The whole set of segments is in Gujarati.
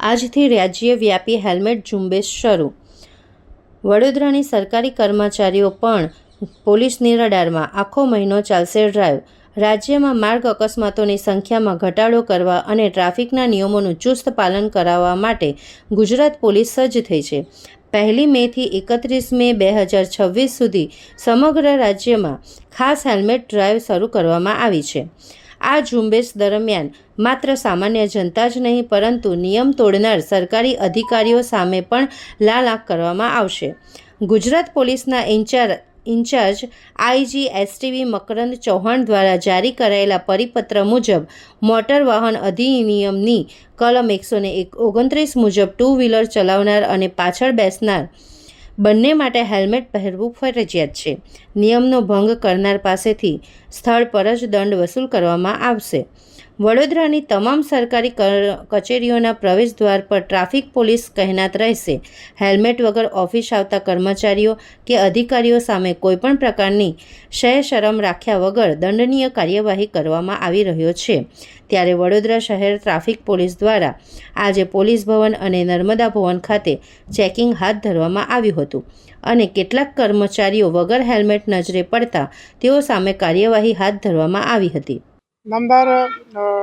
આજથી રાજ્યવ્યાપી હેલ્મેટ ઝુંબેશ શરૂ. વડોદરાની સરકારી કર્મચારીઓ પણ પોલીસની રડારમાં. આખો મહિનો ચાલશે ડ્રાઈવ. રાજ્યમાં માર્ગ અકસ્માતોની સંખ્યામાં ઘટાડો કરવા અને ટ્રાફિકના નિયમોનું ચુસ્ત પાલન કરાવવા માટે ગુજરાત પોલીસ સજ્જ થઈ છે. 1 મેથી 31 મે 2026 સુધી સમગ્ર રાજ્યમાં ખાસ હેલ્મેટ ડ્રાઈવ શરૂ કરવામાં આવી છે. આ ઝુંબેશ દરમિયાન માત્ર સામાન્ય જનતા જ નહીં પરંતુ નિયમ તોડનાર સરકારી અધિકારીઓ સામે પણ લાલ આંખ કરવામાં આવશે. ગુજરાત પોલીસના ઇન્ચાર્જ આઈજી એસટીવી મકરંદ ચૌહાણ દ્વારા જારી કરાયેલા પરિપત્ર મુજબ મોટર વાહન અધિનિયમની કલમ 129 મુજબ ટુ વ્હીલર ચલાવનાર અને પાછળ બેસનાર બંને માટે હેલ્મેટ પહેરવું ફરજિયાત છે. નિયમનો ભંગ કરનાર પાસેથી સ્થળ પર જ દંડ વસૂલ કરવામાં આવશે. વડોદરાની તમામ સરકારી કચેરીઓના પ્રવેશદ્વાર પર ટ્રાફિક પોલીસ તહેનાત રહેશે. હેલ્મેટ વગર ઓફિસ આવતા કર્મચારીઓ કે અધિકારીઓ સામે કોઈપણ પ્રકારની શરમ રાખ્યા વગર દંડનીય કાર્યવાહી કરવામાં આવી રહ્યો છે. ત્યારે વડોદરા શહેર ટ્રાફિક પોલીસ દ્વારા આજે પોલીસ ભવન અને નર્મદા ભવન ખાતે ચેકિંગ હાથ ધરવામાં આવ્યું હતું અને કેટલાક કર્મચારીઓ વગર હેલ્મેટ નજરે પડતા તેઓ સામે કાર્યવાહી હાથ ધરવામાં આવી હતી. નામદાર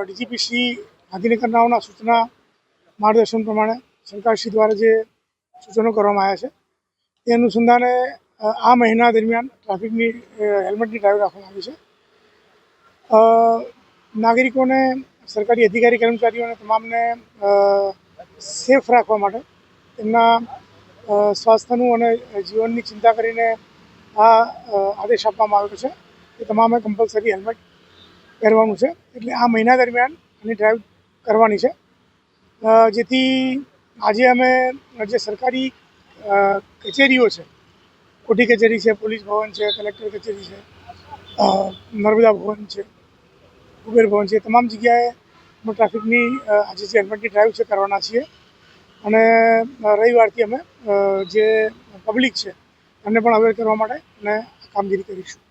ડીજીપી શ્રી ગાંધીનગરનાઓના સૂચના માર્ગદર્શન પ્રમાણે સરકારશ્રી દ્વારા જે સૂચનો કરવામાં આવ્યા છે તે અનુસંધાને આ મહિના દરમિયાન ટ્રાફિકની હેલ્મેટની ડ્રાઈવ રાખવામાં આવી છે. નાગરિકોને, સરકારી અધિકારી કર્મચારીઓને તમામને સેફ રાખવા માટે તેમના સ્વાસ્થ્યનું અને જીવનની ચિંતા કરીને આ આદેશ આપવામાં આવ્યો છે કે તમામે કમ્પલસરી હેલ્મેટ પહેરવાનું છે. એટલે આ મહિના દરમિયાન આની ડ્રાઈવ કરવાની છે, જેથી આજે અમે જે સરકારી કચેરીઓ છે, કોઠી કચેરી છે, પોલીસ ભવન છે, કલેક્ટર કચેરી છે, નર્મદા ભવન છે, કુબેર ભવન છે, તમામ જગ્યાએ ટ્રાફિકની આજે જે હેલ્મેટની ડ્રાઈવ છે કરવાના છીએ અને રવિવારથી અમે જે પબ્લિક છે એમને પણ અવેર કરવા માટે અને કામગીરી કરીશું.